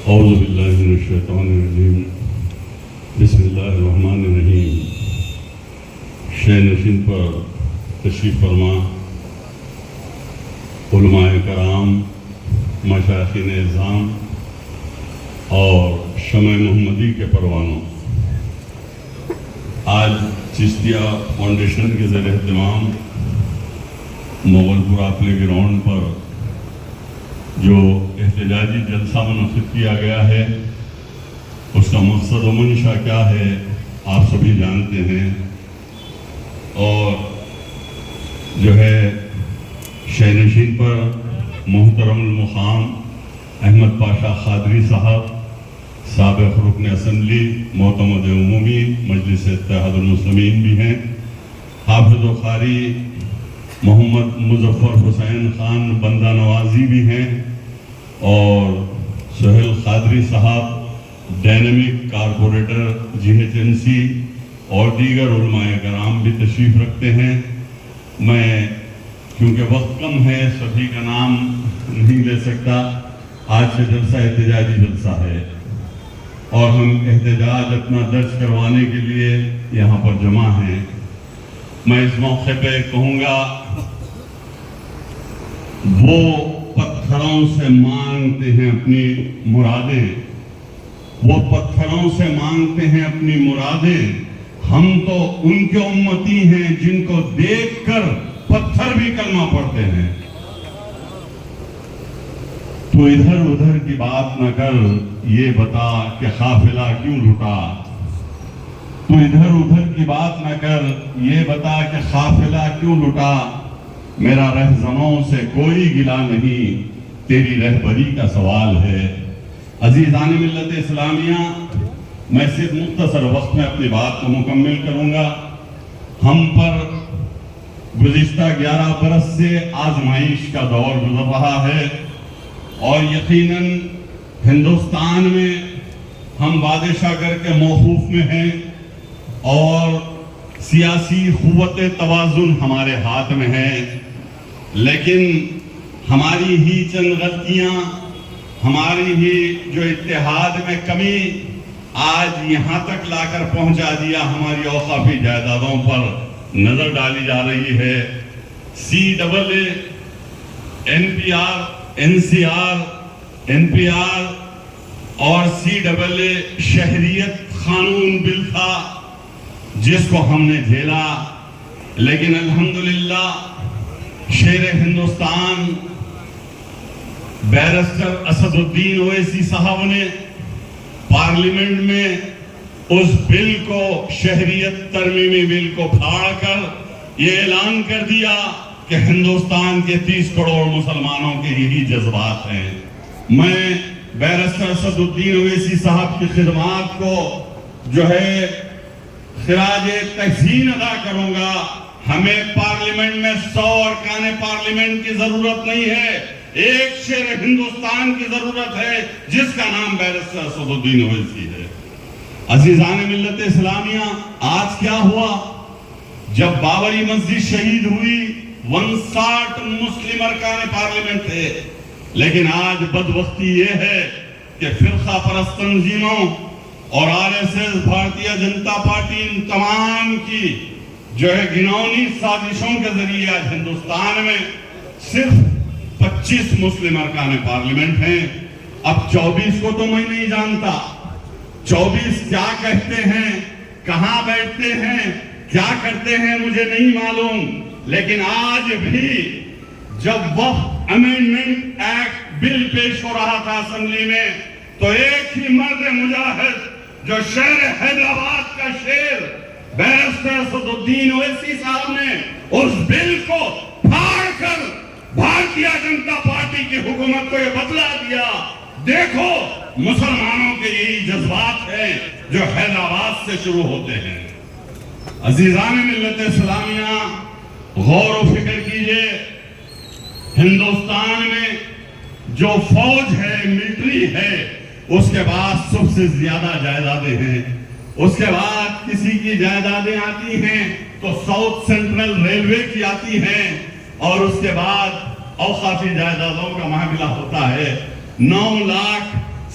اعوذ باللہ من الشیطان الرجیم بسم اللہ الرحمن الرحیم۔ شہ نشین پر تشریف فرما علماء کرام، مشائخین اعظام اور شمع محمدی کے پروانوں، آج چشتیہ فاؤنڈیشن کے زیر اہتمام مغل پورہ پلے گراؤنڈ پر جو احتجاجی جلسہ منعقد کیا گیا ہے، اس کا مقصد و منشا کیا ہے آپ سبھی جانتے ہیں۔ اور جو ہے شہ نشین پر محترم المقام احمد پاشا قادری صاحب، سابق رکن اسمبلی، معتمد عمومی مجلس اتحاد المسلمین بھی ہیں، حافظ و قاری محمد مظفر حسین خان بندہ نوازی بھی ہیں، اور سہیل قادری صاحب ڈائنامک کارپوریٹر GHMC اور دیگر علماء کرام بھی تشریف رکھتے ہیں۔ میں کیونکہ وقت کم ہے سبھی کا نام نہیں لے سکتا۔ آج سے جلسہ احتجاجی جلسہ ہے اور ہم احتجاج اپنا درج کروانے کے لیے یہاں پر جمع ہیں۔ میں اس موقع پہ کہوں گا، وہ پتھروں سے مانگتے ہیں اپنی مرادیں، وہ پتھروں سے مانگتے ہیں اپنی مرادیں، ہم تو ان کے امتی ہیں جن کو دیکھ کر پتھر بھی کلمہ پڑھتے ہیں۔ تو ادھر ادھر کی بات نہ کر، یہ بتا کہ قافلہ کیوں لٹا۔ تو ادھر ادھر کی بات نہ کر، یہ بتا کہ قافلہ کیوں لٹا۔ میرا رہزنوں سے کوئی گلہ نہیں، تیری رہبری کا سوال ہے۔ عزیزان ملت اسلامیہ، میں صرف مختصر وقت میں اپنی بات کو مکمل کروں گا۔ ہم پر گزشتہ 11 برس سے آزمائش کا دور گزر رہا ہے، اور یقیناً ہندوستان میں ہم بادشاہ گر کے موقوف میں ہیں، اور سیاسی قوت توازن ہمارے ہاتھ میں ہے، لیکن ہماری ہی چند غلطیاں، ہماری ہی جو اتحاد میں کمی آج یہاں تک لا کر پہنچا دیا، ہماری اوقافی جائیدادوں پر نظر ڈالی جا رہی ہے۔ CAA، NPR، NCR، NPR اور CAA شہریت قانون بل تھا جس کو ہم نے جھیلا، لیکن الحمدللہ شیر ہندوستان بیرسٹر اسد الدین اویسی صاحب نے پارلیمنٹ میں اس بل کو، شہریت ترمیمی بل کو پھاڑ کر یہ اعلان کر دیا کہ ہندوستان کے 30 کروڑ مسلمانوں کے یہی جذبات ہیں۔ میں بیرسٹر اسد الدین اویسی صاحب کی خدمات کو جو ہے خراج تحسین ادا کروں گا۔ ہمیں پارلیمنٹ میں 100 ارکان پارلیمنٹ کی ضرورت نہیں ہے، ایک شیر ہندوستان کی ضرورت ہے جس کا نام بیرسٹر اسد الدین اویسی ہے۔ عزیزان ملت اسلامیہ، آج کیا ہوا؟ جب بابری مسجد شہید ہوئی 59 مسلم ارکان پارلیمنٹ تھے، لیکن آج بدبختی یہ ہے کہ فرقہ پرست تنظیموں اور RSS، بھارتیہ جنتا پارٹی، ان تمام کی جو ہے گھناؤنی سازشوں کے ذریعے آج ہندوستان میں صرف 25 مسلم ارکان پارلیمنٹ ہیں۔ اب 24 کو تو میں نہیں جانتا، 24 کیا کہتے ہیں، کہاں بیٹھتے ہیں، کیا کرتے ہیں مجھے نہیں معلوم، لیکن آج بھی جب وقت امینڈمنٹ ایکٹ بل پیش ہو رہا تھا اسمبلی میں، تو ایک ہی مرد مجاہد جو شہر حیدرآباد کا شیر بیرسٹر اسد الدین اویسی صاحب نے اس بل کو پھاڑ کر بھارتیہ جنتا پارٹی کی حکومت کو یہ بتلا دیا، دیکھو مسلمانوں کے یہی جذبات ہیں جو حیدرآباد سے شروع ہوتے ہیں۔ عزیزان ملت اسلامیہ، غور و فکر کیجئے، ہندوستان میں جو فوج ہے، ملٹری ہے، اس کے بعد سب سے زیادہ جائیدادیں ہیں، اس کے بعد کسی کی جائیدادیں آتی ہیں تو ساؤتھ سینٹرل ریلوے کی آتی ہیں، اور اس کے بعد اوقافی جائیدادوں کا معاملہ ہوتا ہے۔ 9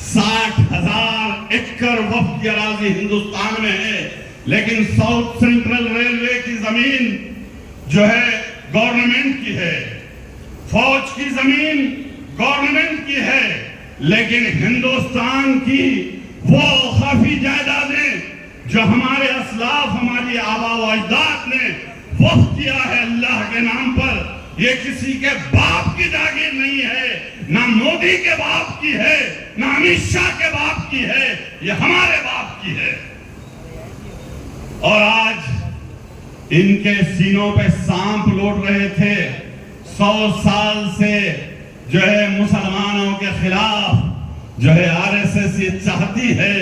60,000 एकड़ वक्फ की अराजी हिंदुस्तान में है, लेकिन साउथ सेंट्रल रेलवे की जमीन जो है गवर्नमेंट की है, फौज की जमीन गवर्नमेंट की है, लेकिन हिंदुस्तान की वो खाफी जायदादें जो हमारे असलाफ, हमारी आबा व अजदाद ने वक्फ किया है अल्लाह के नाम पर, ये किसी के बाप की जागीर नहीं है, ना मोदी के बाप की है, ना अमित शाह के बाप की है, ये हमारे बाप की है। और आज इनके सीनों पे सांप लौट रहे थे। 100 साल से जो है मुसलमानों के खिलाफ जो है आरएसएस ये चाहती है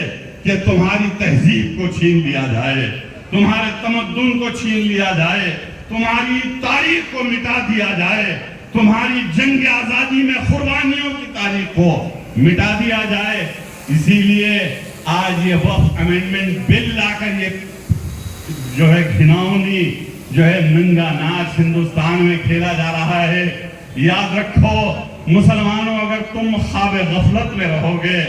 कि तुम्हारी तहजीब को छीन लिया जाए, तुम्हारे तमद्दुन को छीन लिया जाए, तुम्हारी तारीख को मिटा दिया जाए, तुम्हारी जंग आजादी में कुर्बानियों की तारीख को मिटा दिया जाए। इसीलिए आज ये वक्फ अमेंडमेंट बिल लाकर ये जो है घिनौनी जो है नंगा नाच हिंदुस्तान में खेला जा रहा है। याद रखो मुसलमानों, अगर तुम ख्वाब गफलत में रहोगे,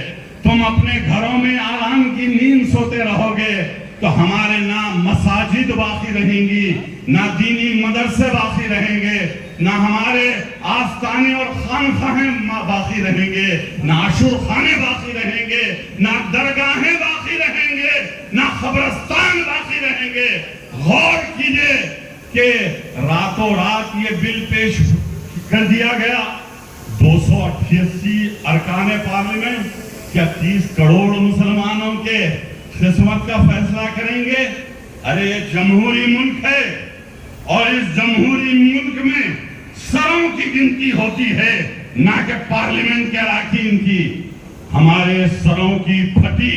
तुम अपने घरों में आराम की नींद सोते रहोगे, तो हमारे ना मसाजिद बाकी रहेंगी, ना दीनी मदरसे बाकी रहेंगे, ना हमारे आस्थाने और खानखाहें बाकी रहेंगे, ना आशूर खाने बाकी रहेंगे, ना दरगाहें बाकी रहेंगे, ना कब्रिस्तान बाकी रहेंगे। गौर कीजिए कि रातों रात ये बिल पेश कर दिया गया। 288 अरकान पार्लियामेंट क्या 30 करोड़ मुसलमानों के किस्मत का फैसला करेंगे? अरे ये जमहूरी मुल्क है और इस जमहूरी मुल्क में सरों की गिनती होती है, ना कि पार्लियामेंट के अरकान की। हमारे सरों की फटी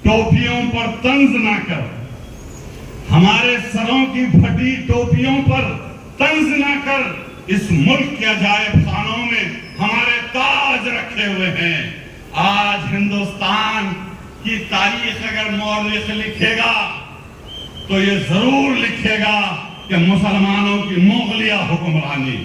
टोपियों पर तंज ना कर, हमारे सरों की फटी टोपियों पर तंज ना कर। इस मुल्क के अजायब खानों में हमारे ताज रखे हुए हैं। आज हिंदुस्तान की तारीख अगर मौलिक लिखेगा तो ये जरूर लिखेगा कि मुसलमानों की मुगलिया हुक्मरानी,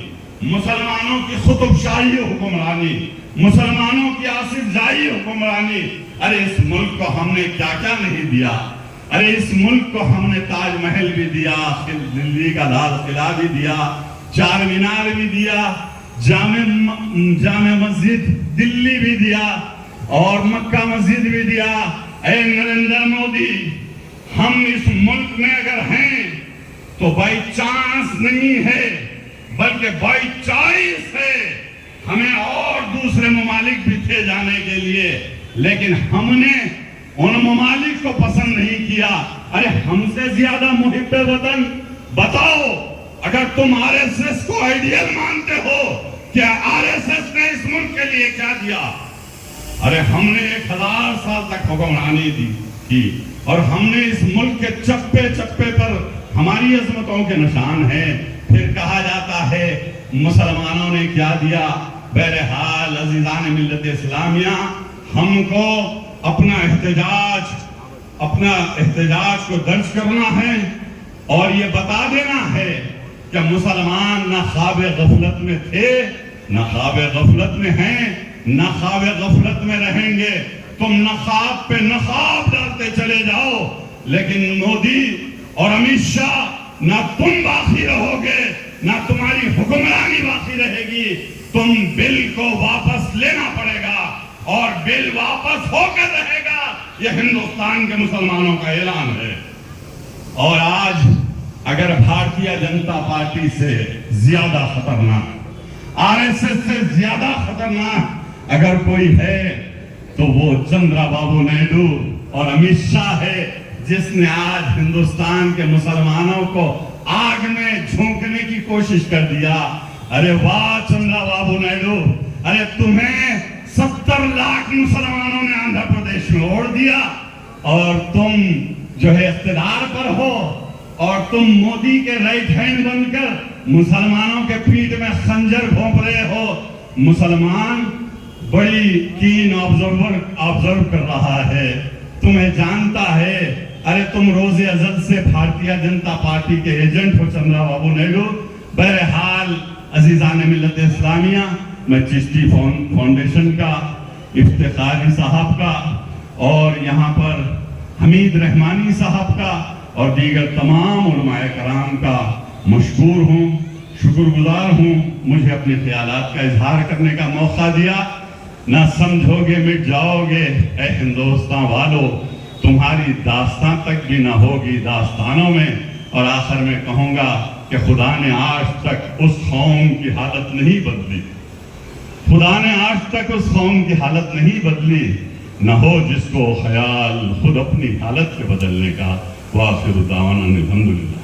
मुसलमानों की कुतुबशाही हुक्मरानी, मुसलमानों की आसिफजाही हुक्मरानी। अरे इस मुल्क को हमने क्या क्या नहीं दिया। अरे इस मुल्क को हमने ताजमहल भी दिया, दिल्ली का लाल किला भी दिया, चार मीनार भी दिया, जामे मस्जिद दिल्ली भी दिया और मक्का मस्जिद भी दिया। ऐ नरेंद्र मोदी, हम इस मुल्क में अगर हैं तो बाई चांस नहीं है, बल्कि बाई चॉइस है। हमें और दूसरे ममालिक भी थे जाने के लिए, लेकिन हमने उन ममालिक को पसंद नहीं किया। अरे हमसे ज्यादा मुहिब्बे वतन बताओ, अगर तुम आरएसएस को आइडियल मानते हो, क्या आरएसएस ने इस मुल्क के लिए क्या दिया? अरे हमने 1000 साल तक हुक्मरानी की और हमने इस मुल्क के चप्पे चप्पे पर हमारी अजमतों के निशान हैं। फिर कहा जाता है मुसलमानों ने क्या दिया? बहरहाल अजीजान मिल्लत इस्लामिया, हमको अपना एहतजाज को दर्ज करना है और ये बता देना है कि मुसलमान न ख्वाब गफलत में थे, न ख्वाब गफलत में हैं, न ख्वाब गफलत में रहेंगे। तुम नखाब पे नखाब डालते चले जाओ, लेकिन मोदी और अमित शाह ना तुम बाकी रहोगे, ना तुम्हारी हुक्मरानी बाकी रहेगी। तुम बिल को वापस लेना पड़ेगा और बिल वापस होकर रहेगा। यह हिंदुस्तान के मुसलमानों का ऐलान है। और आज अगर भारतीय जनता पार्टी से ज्यादा खतरनाक, आरएसएस से ज्यादा खतरनाक अगर कोई है तो वो चंद्रबाबू नायडू और अमित शाह है, जिसने आज हिंदुस्तान के मुसलमानों को आग में झोंकने की कोशिश कर दिया। अरे वाह चंद्रबाबू नायडू, अरे तुम्हें 70 लाख मुसलमानों ने आंध्र प्रदेश में ओढ़ दिया और तुम जो है इख्तिदार पर हो और तुम मोदी के राइट हैंड बनकर मुसलमानों के पीठ में खंजर घोंप रहे हो। मुसलमान बड़ी कीन ऑब्जर्व कर रहा है, तुम्हें जानता है। अरे तुम रोजे अजल से भारतीय जनता पार्टी के एजेंट हो चंद्रबाबू नायडू। बहरहाल अजीजान मिल्लत इस्लामिया, मैं चिश्ती फाउंडेशन का افتخاری صاحب کا اور یہاں پر حمید رحمانی صاحب کا اور دیگر تمام علماء کرام کا مشکور ہوں، شکر گزار ہوں مجھے اپنے خیالات کا اظہار کرنے کا موقع دیا۔ نہ سمجھو گے مٹ جاؤ گے اے ہندوستان والو، تمہاری داستان تک بھی نہ ہوگی داستانوں میں۔ اور آخر میں کہوں گا کہ خدا نے آج تک اس قوم کی حالت نہیں بدلی، خدا نے آج تک اس قوم کی حالت نہیں بدلی، نہ ہو جس کو خیال خود اپنی حالت کے بدلنے کا۔ وآخر دعوانا الحمدللہ۔